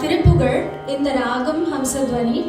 திருப்புகழ் இந்த ராகம் Hamsadhwani.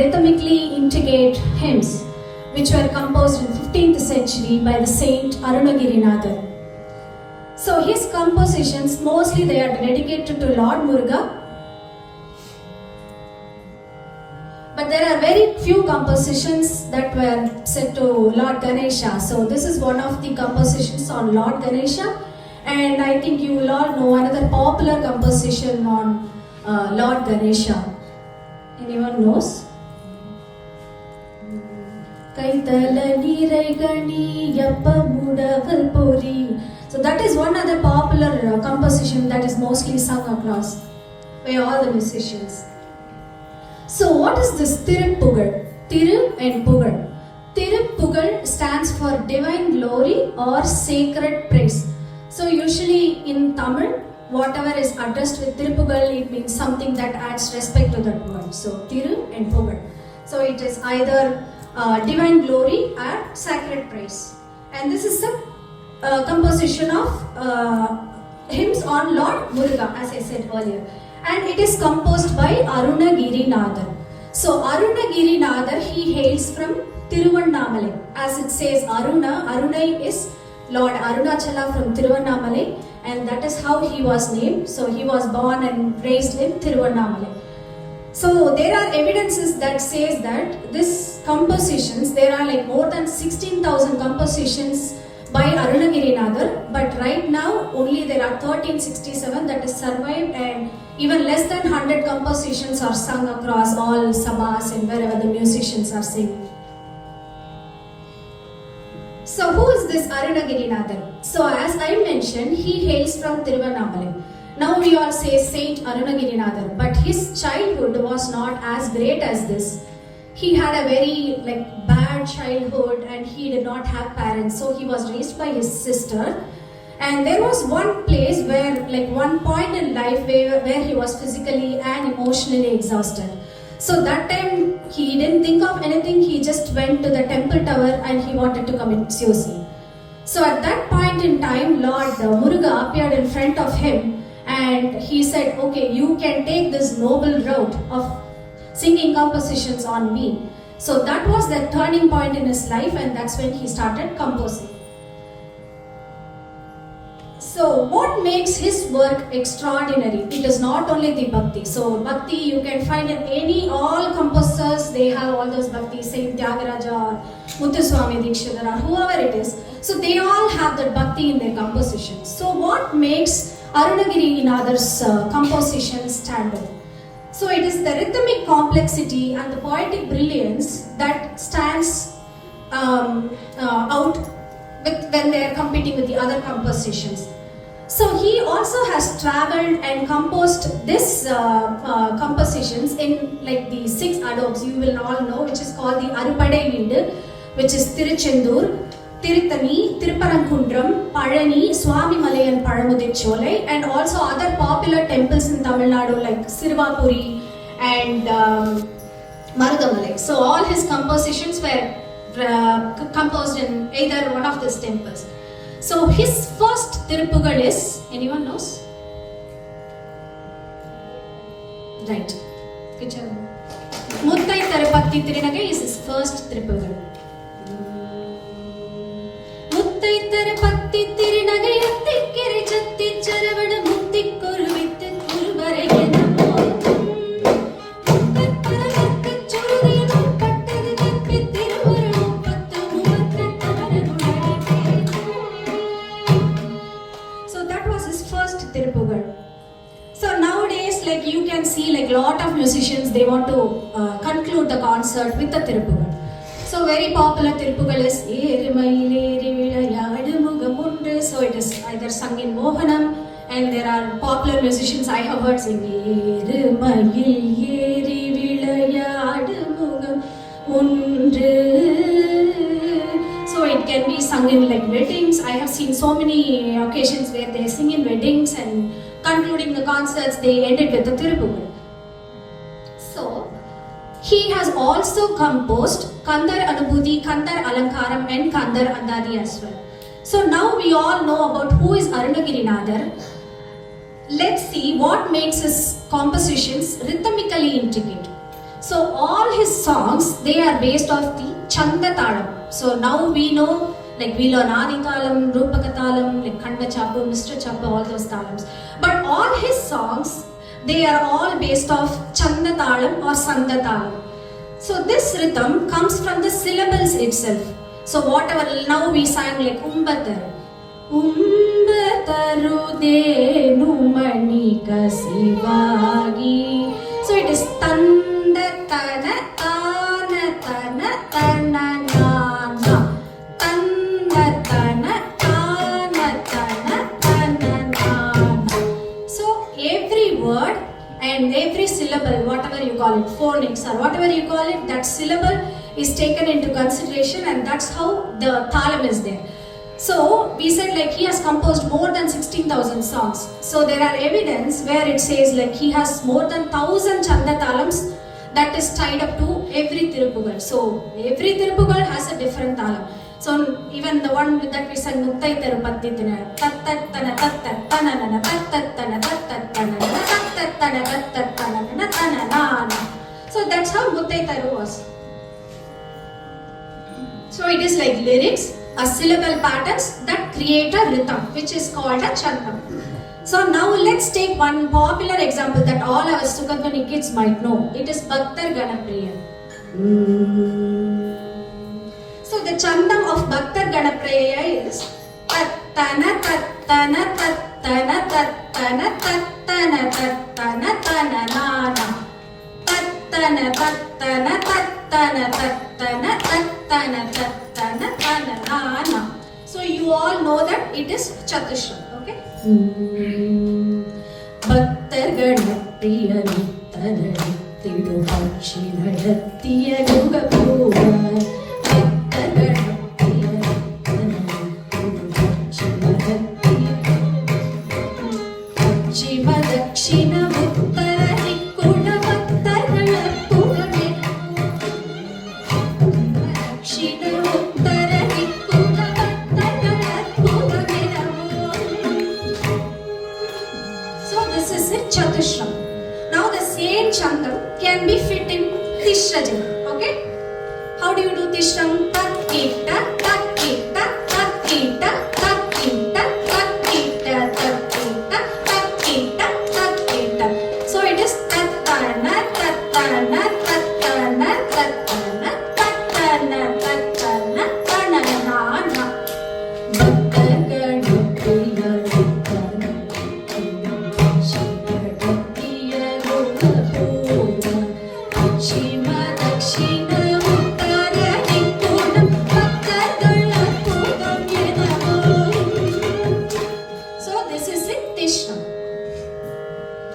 rhythmically intricate hymns which were composed in 15th century by the saint Arunagirinatha. So his compositions, mostly they are dedicated to Lord Muruga, but there are very few compositions that were set to Lord Ganesha. So this is one of the compositions on Lord Ganesha, and I think you will all know another popular composition on Lord Ganesha. Anyone knows? So that is one other popular composition that is mostly sung across by all the musicians. So what is this Thiruppugazh? Thiru and Pugal. Thiruppugazh stands for divine glory or sacred praise. So usually in Tamil, whatever is addressed with Thiruppugazh, it means something that adds respect to that word. So Thiru and Pugal. So it is either divine glory or sacred praise. And this is a composition of hymns on Lord Muruga, as I said earlier. And it is composed by Arunagirinatha. So Arunagirinatha, he hails from Tiruvannamalai. As it says Arunai is Lord Arunachala from Tiruvannamalai, and that is how he was named. So he was born and raised in Tiruvannamalai. So there are evidences that says that this compositions, there are like more than 16,000 compositions by Arunagirinatha, but right now only there are 1367 that is survived, and even less than 100 compositions are sung across all sabhas and wherever the musicians are singing. So who is this Arunagirinatha? So as I mentioned, he hails from Tiruvannamalai. Now we all say Saint Arunagirinatha, but his childhood was not as great as this. He had a very bad childhood and he did not have parents, so he was raised by his sister. And there was one place where, one point in life where he was physically and emotionally exhausted. So that time he didn't think of anything, he just went to the temple tower and he wanted to commit suicide. So at that point in time, Lord Muruga appeared in front of him and he said, okay, you can take this noble route of singing compositions on me. So that was the turning point in his life, and that's when he started composing. So what makes his work extraordinary? It is not only the bhakti. So bhakti you can find in all composers, they have all those bhakti, Saint Tyagaraja or Muthuswami Dikshidhar or whoever it is. So they all have that bhakti in their compositions. So what makes Arunagirinatha's composition stand out? So it is the rhythmic complexity and the poetic brilliance that stands out when they are competing with the other compositions. So he also has traveled and composed this compositions in the 6 adobes you will all know, which is called the Arupadai Veedu, which is Tiruchendur, Tirthani, Tiruparankundram, Palani, Swamimala and Paramudicholai, and also other popular temples in Tamil Nadu like Sirvapuri and Marudamalai. So all his compositions were composed in either one of these temples. So his first Thiruppugazh is, anyone knows? Right. Good job. Muttai Tarupatti Tirinagai is his first Thiruppugazh. So that was his first Thiruppugazh. So nowadays, you can see lot of musicians, they want to conclude the concert with the Thiruppugazh. So very popular Thiruppugazh is so it is either sung in Mohanam, and there are popular musicians I have heard sing so it can be sung in weddings. I have seen so many occasions where they sing in weddings, and concluding the concerts they ended with the Thiruppugazh. So he has also composed Kandar Anubhuti, Kandar Alankaram and Kandar Andadi as well. So now we all know about who is Arunagirinatha. Let's see what makes his compositions rhythmically intricate. So all his songs, they are based off the Chanda Talam. So now we know, like we learn Adi Talam, Rupaka Talam, like Khanda Chapu, Mr. Chapu, all those talams. But all his songs, they are all based off Chanda Talam or Sanda Talam. So this rhythm comes from the syllables itself. So whatever, now we sang like Umbatar. Umbataru denu manika sivagi. So it is Tanda Tana Tana Tana Tana Nana. Tanda Tana Tana Tana Tana Nana. So every word and every syllable, whatever you call it, phonics or whatever you call it, that syllable is taken into consideration, and that's how the thalam is there. So we said like he has composed more than 16,000 songs. So there are evidence where it says like he has more than 1,000 Chanda Talams that is tied up to every Thiruppugazh. So every Thiruppugazh has a different talam. So even the one that we sang Muttai Thiruppatthina, tattatana tattattanana tattatana tattattanana tattatana tattattanana tanana. So that's how Muttai Thiru was. So it is like lyrics, a syllable patterns that create a rhythm, which is called a chandam. So now let's take one popular example that all our Sukadhwani kids might know. It is Bhaktar Ganapriya. So the chandam of Bhaktar Ganapriya is tattana tattana tattana tattana tattana tattana tanana. Tattana tattana tattana tattana tattana tattana tanana. So you all know that it is Chatushram, okay? Bhaktar Ganapriya Nittanadi Thiruppugazh Nadattiya Yugapuva. Bhaktar Ganapriya Nittanadi Thiruppugazh Nadattiya Pachima Dakshina Uttara Dikkuda Bhaktarala Pugame. Dakshina Uttara Dikkuda Bhaktarala Pugame. So this is it Chatushram. Now the same chandam can be fit in Tishrajam. Okay? How do you do Tishram? Takkita, takkita, takkita, takkita, takkita, takkita, takkita, takkita. So it is tattana, tattana, tattana, tattana, tattana, tattana, tanana. Bhaktar Ganapriya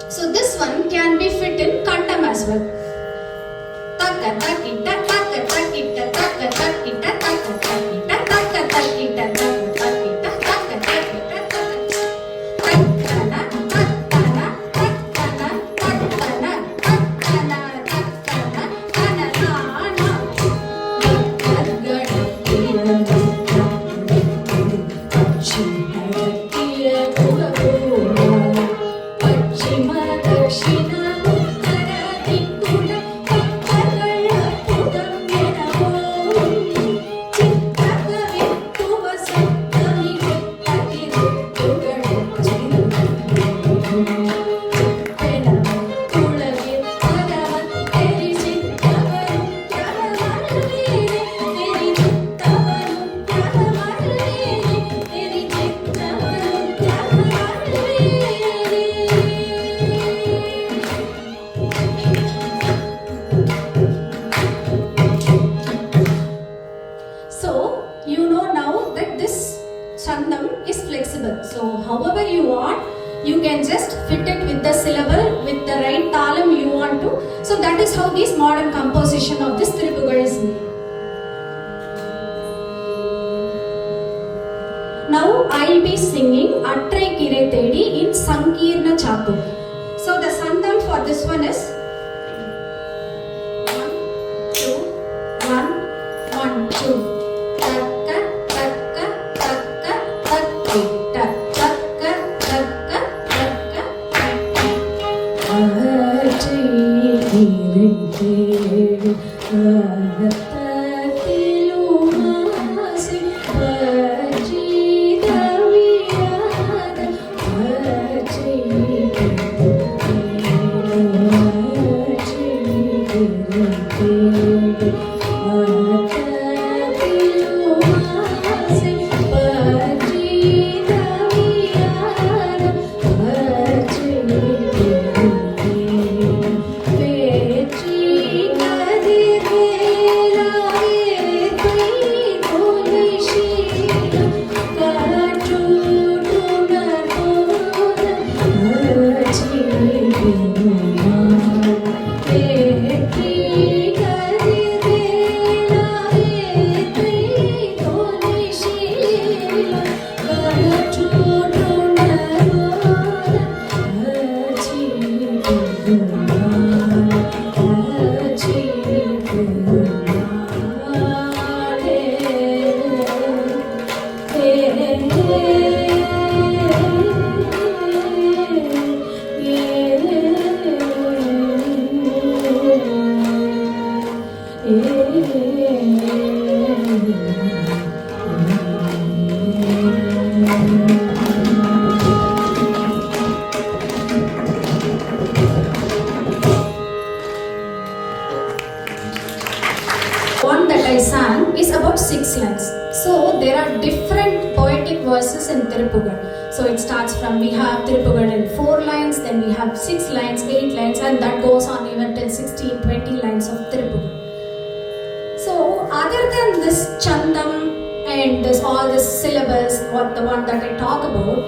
So this one can be fit in Kandam as well. Takka takkita takka takkita takka takkita takka takkita takka takkita takka takkita takka takkita takkana takkana takkana takkana takkana takkana tanana. Bhaktar Ganapriya Nittanadi Yugapuva. Pachima Dakshina Uttara Dikkuda Bhaktarala Pugame. Chittakavitu Vasantami Vittati Thiruppugazh Pena Tulagi Padavat Teri Chittavaru Pravamarvire Teri Chittavaru Pravamarvire Teri Chittavaru Pravamarvire. So you know now that this chandam is flexible. So however you want, you can just fit it with the syllable, with the right talam you want to. So that is how this modern composition of this Thiruppugazh is made. Now I will be singing Attrai Kirai Thedi in Sankirna Chapu. So the sandam for this one is 1, 2, 1, 2. Takka takka takka takkita takka takka takka takka. Attrai Kirai Thedi One that I sang is about 6 lines. So there are different poetic verses in Thiruppugazh. So it starts from, we have Thiruppugazh in 4 lines, then we have 6 lines, 8 lines, and that goes on even till 16, 20 lines of Thiruppugazh. So other than this Chandam and all this syllables, the one that I talk about,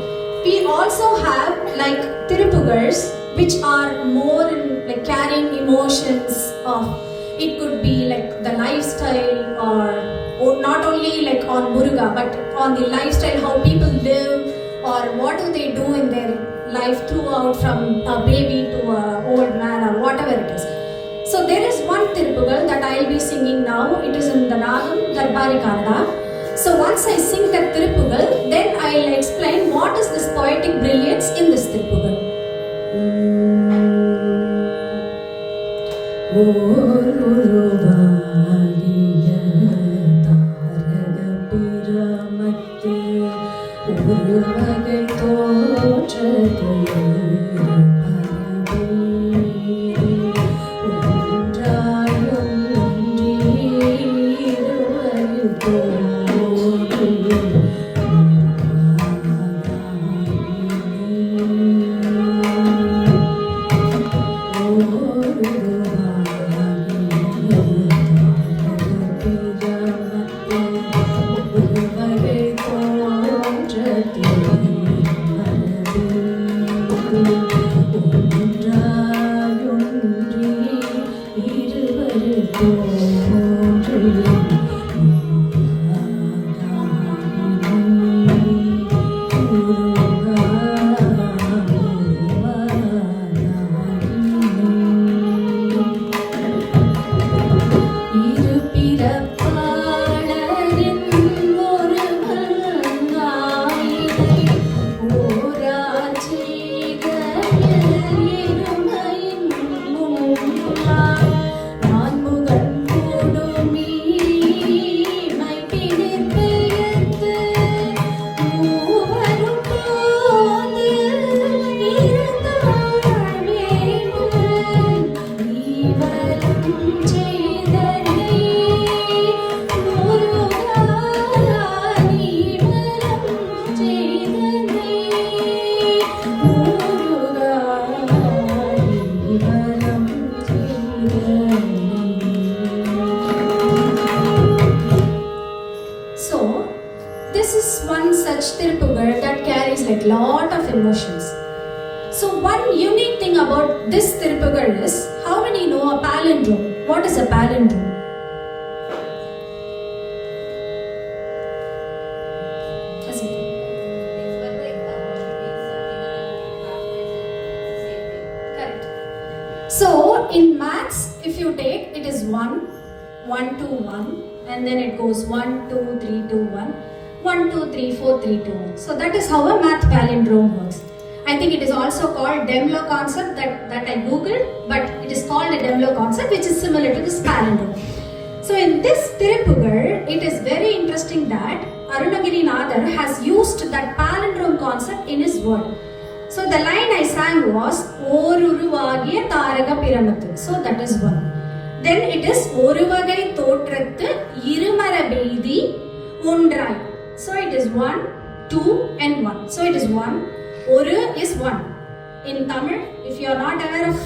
we also have like Thiruppugazhs which are more in like carrying emotions of, it could be like the lifestyle or not only like on Muruga but on the lifestyle, how people live or what do they do in their life throughout, from a baby to a old man or whatever it is. So there is one Thiruppugazh that I will be singing now. It is in the Ragam Darbari Karada. So once I sing that Thiruppugazh, then I will explain what is this poetic brilliance in this Thiruppugazh. Lot of emotions. So one unique thing about this Thiruppugazh is, how many know a palindrome? What is a palindrome? Correct. So in maths, if you take, it is 1, 1, 2, 1, and then it goes 1, 2, 3, 2, 1. 1, 2, 3, 4, 3, 2, 1. So that is how a math palindrome works. I think it is also called Demlo concept that I googled, but it is called a Demlo concept which is similar to this palindrome. with this Thiruppugazh, it is very interesting that Arunagirinathar has used that palindrome concept in his word. So the line I sang was Oruruvagiya Taraga Piranathu. So that is one. Then it is Oruvagai Thotrathu Irumara Beidi Undrai. So it is 1, 2 and 1. So it is 1. Oru is 1. In Tamil, if you are not aware of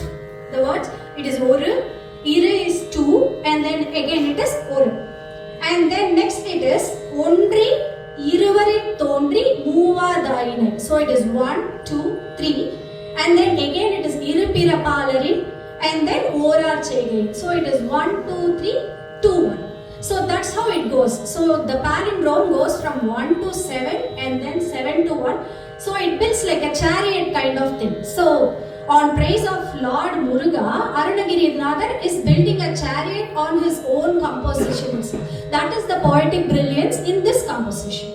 the words, it is Oru. Iru is 2 and then again it is Oru. And then next it is Ondri Iruvari Tondri Moovadainai. So it is 1, 2, 3 and then again it is Irupira Palari and then Orar Chegai. So it is 1, 2, 3, 2, 1. So that's how it goes. So the palindrome goes from 1 to 7 and then 7 to 1. So it builds like a chariot kind of thing. So on praise of Lord Muruga, Arunagirinathar is building a chariot on his own compositions. That is the poetic brilliance in this composition.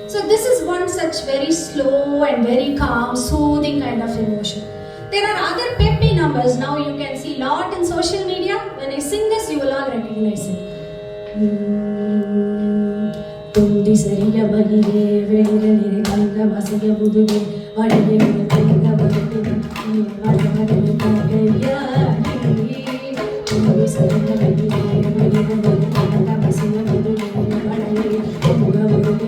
So this is one such very slow and very calm, soothing kind of emotion. There are other peppy numbers. Now you can see lot in social media. When I sing this, you will all recognize it. Tundi sariya bahire velira nire kanga masiya buduge vadile kanga vadile vadile kanga tundi sariya bahire velira nire kanga masiya buduge vadile kanga vadile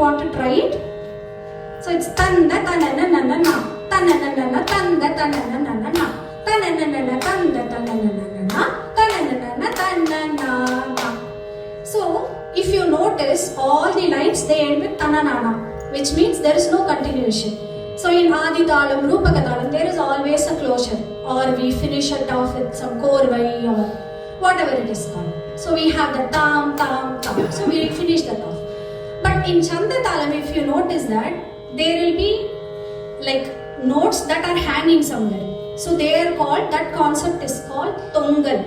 want to try it? So it's tanda tanana nanana tanana tanda tanana nanana tanana tanda tanana tanana tanana. So if you notice, all the lines they end with tananana, which means there is no continuation. So in Adi Talam, Rupaka Talam, there is always a closure, or we finish it off with some korvai or whatever it is called. So we have the tam tam tam. So we finish that off. But in Chanda Talam, if you notice that, there will be like notes that are hanging somewhere. So they are called, that concept is called Tongal.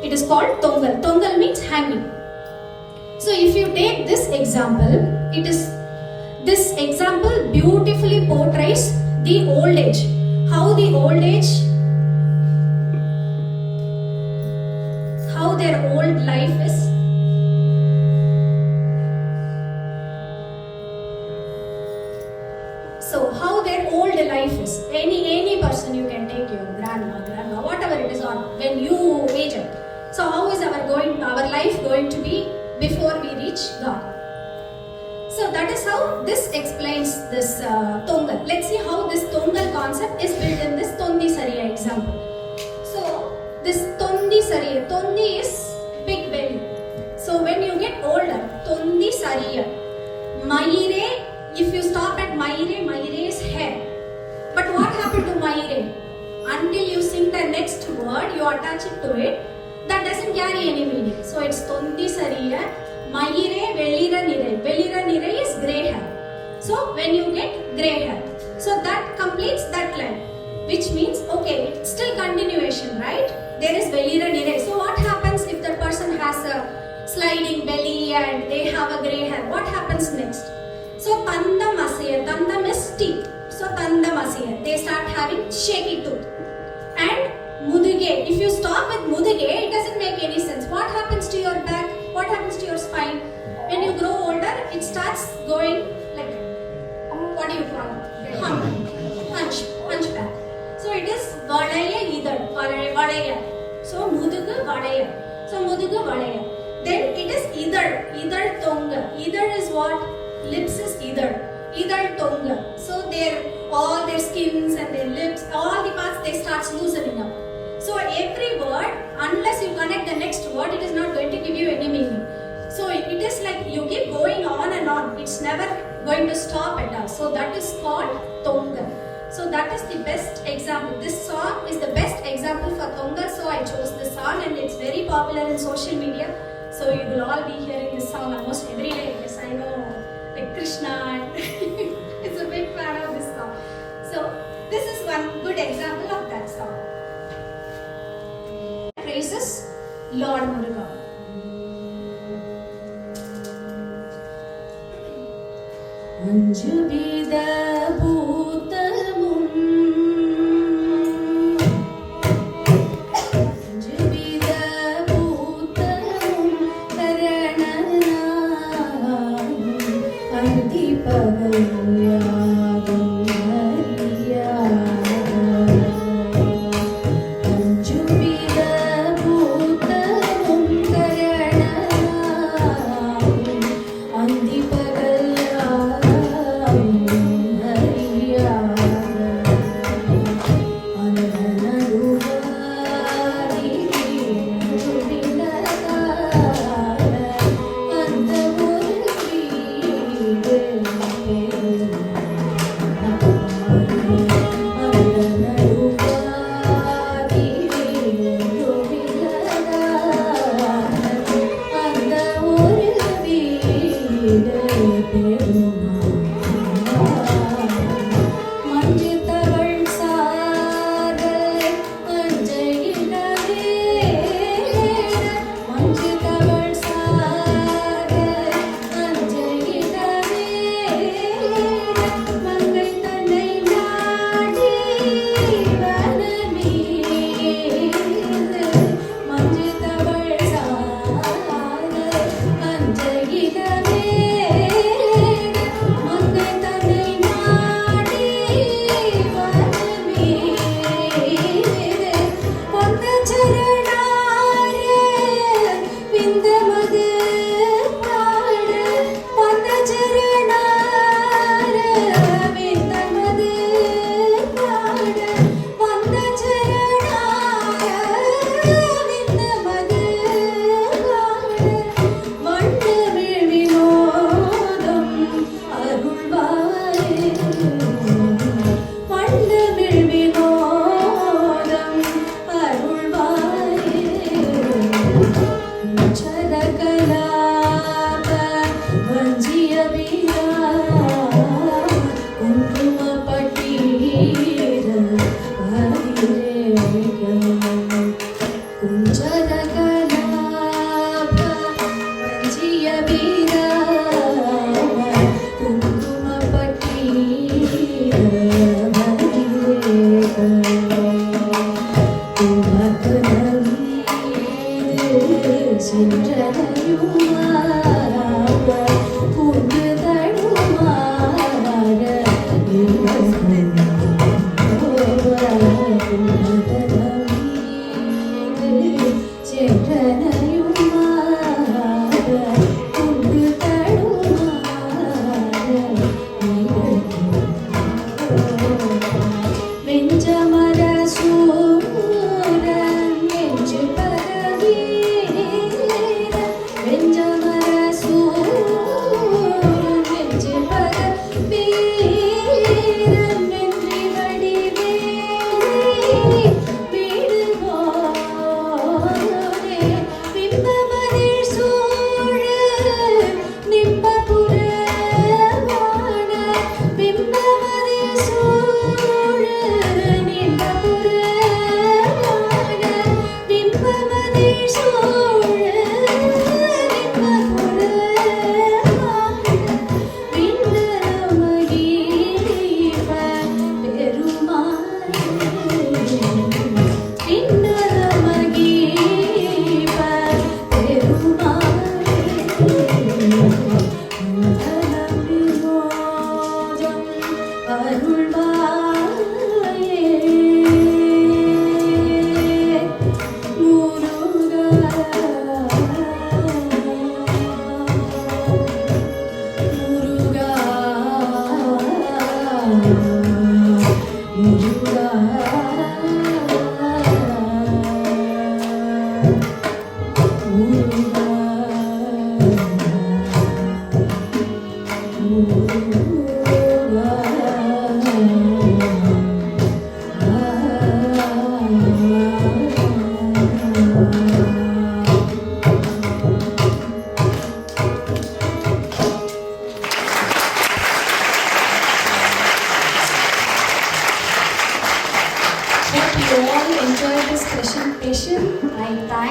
It is called Tongal. Tongal means hanging. So if you take this example, this example beautifully portrays the old age. How the old age, how their old life is. So how their old life is. Any person you can take, your grandma, whatever it is, or when you age up. So how is our life going to be before we reach God? So that is how this explains this Tongal. Let's see how this Tongal concept is built in this Tondi Sariya example. So this Tondi Sariya, Tondi is big belly. So when you get older, Tondi Sariya, Maire, if you stop at Maire is hair. But what happened to Maire? Until you sing the next word, you attach it to it, that doesn't carry any meaning. So it's Tondi Sariya, Maire, Velira Nire. Velira Nire is grey hair. So when you get grey hair, so that completes that line, which means, okay, it's still continuation, right? There is Velira Nire. So what happens if the person has a sliding belly and they have a grey hair? What happens next? So Tandam Asaya, Tandam is teeth. So Tandam Asaya, they start having shaky tooth. And Mudige, if you stop with Mudige, it doesn't make any sense. What happens to your back? What happens to your spine? When you grow older, it starts going like, what do you call it? Hunchback. So it is Vadaya either, Vadaya. So Mudugu Vadaya. So Mudugu Vadaya. Then it is Idar Tonga. Idar is what? Lips is Idar Tonga. So all their skins and their lips, all the parts they start loosening up. So every word So that is called Tongal. So that is the best example. This song is the best example for Tongal. So I chose this song and it's very popular in social media. So you will all be hearing this song almost every day. Yes, I know. Like Krishna is a big fan of this song. So this is one good example of that song. Praises Lord Muruga. Anjubida Bhutamum Anjubida Bhutamum Karanana Antipagalya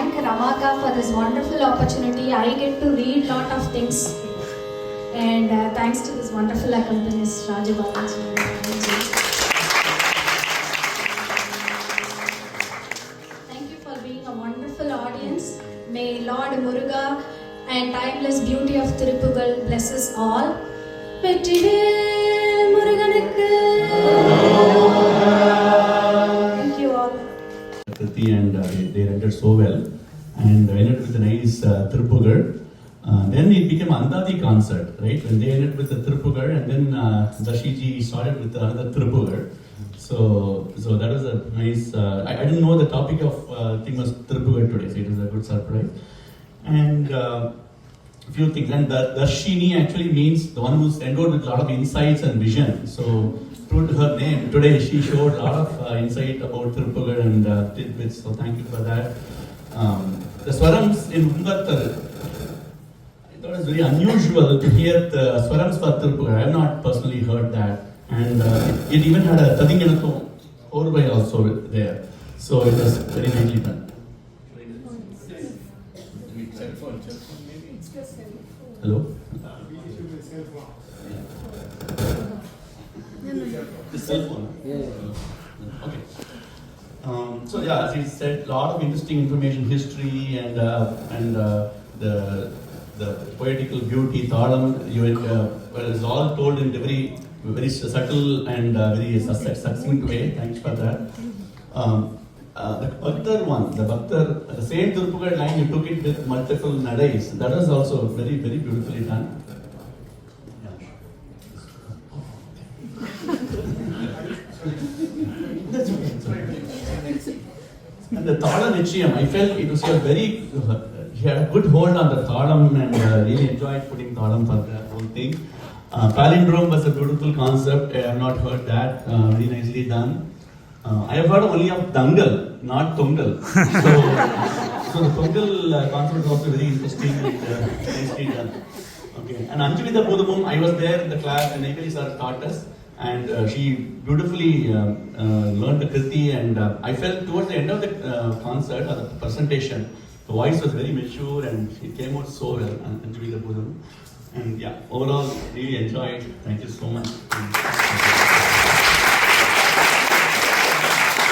thank Ramaka for this wonderful opportunity. I get to read lot of things, and thanks to this wonderful accompanist Rajabalaji. Thank you for being a wonderful audience. May Lord Muruga and timeless beauty of Thiruppugazh bless us all. Vettivel Muruganukku. Thank you all. And they rendered so well, and ended with a nice Thiruppugazh. Then it became Andadi concert, right? When they ended with the Thiruppugazh, and then Dashiji started with another Thiruppugazh. So that was a nice. I didn't know the topic of thing was Thiruppugazh today, so it was a good surprise. And a few things. And the dharshianie actually means the one who's endowed with a lot of insights and vision. So true to her name, today she showed a lot of insight about Thiruppugazh and tidbits. So thank you for that. The swarams in Umbattar, I thought it was very unusual to hear the swarams for Thiruppugazh. I have not personally heard that. And it even had a Tadinganatho Orvai also there. So it was very nicely done. Hello? The cell phone? Yeah. Okay. So yeah, as he said, a lot of interesting information, history, and the poetical beauty, Thalam, it's all told in very subtle and very succinct way. Thanks for that. The Bhaktar, the same Thiruppugazh line, you took it with multiple nadays. That was also very, very beautifully done. And the Thala Nichayam, I felt it was he had a good hold on the Thalam, and really enjoyed putting Thalam for the whole thing. Palindrome was a beautiful concept. I have not heard that. Very nicely done. I have heard only of Dangal, not Tongal. So the Tongal concept was also very interesting and nicely done. Okay. And Anjali Pudamum, I was there in the class, and Ekali sir taught us, and she beautifully learned the Kriti, and I felt towards the end of the concert or the presentation, the voice was very mature and it came out so well, Anjali Pudamum. And yeah, overall, really enjoyed. Thank you so much.